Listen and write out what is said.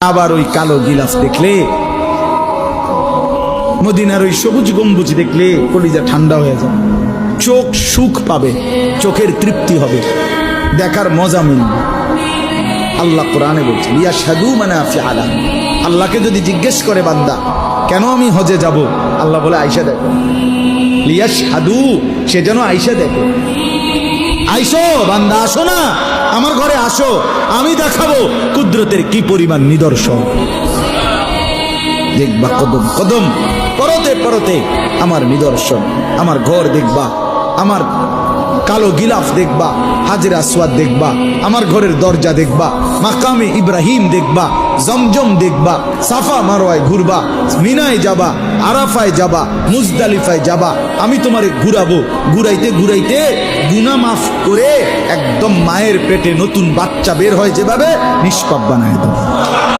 আবার ওই কালো গিলাফ দেখলে, মদিনার ওই সবুজ গম্বুজ দেখলে কলিজা ঠান্ডা হয়ে যাবে, চোখ সুখ পাবে, চোখের তৃপ্তি হবে, দেখার মজা মিলবে। আল্লাহ কোরআনে বলছে লিয়াশহাদু মানাফিআ লাহুম। আল্লাহকে যদি জিজ্ঞেস করে বান্দা কেন আমি হজে যাব, আল্লাহ বলে আয়েশা দেখো, লিয়াশহাদু, সে যেন আয়েশা দেখে। আইসো বান্দা, আসো না আমার ঘরে, আসো, আমি দেখাবো কুদরতের কি পরিমাণ নিদর্শন। দেখবা কদম কদম, পরতে পরতে আমার নিদর্শন, আমার ঘর দেখবা, আমার কালো গিলাফ দেখবা, হাজরে আসওয়াদ দেখবা, আমার ঘরের দরজা দেখবা, মাকামে ইব্রাহিম দেখবা, জমজম দেখবা, সাফা মারওয়ায় ঘুরবা, মিনায় যাবা, আরাফায় যাবা, মুজদালিফায় যাবা, আমি তোমারে ঘুরাবো, ঘুরাইতে ঘুরাইতে গুনাহ মাফ করে একদম মায়ের পেটে নতুন বাচ্চা বের হয় যেভাবে, নিষ্পাপ বানায় দেবো।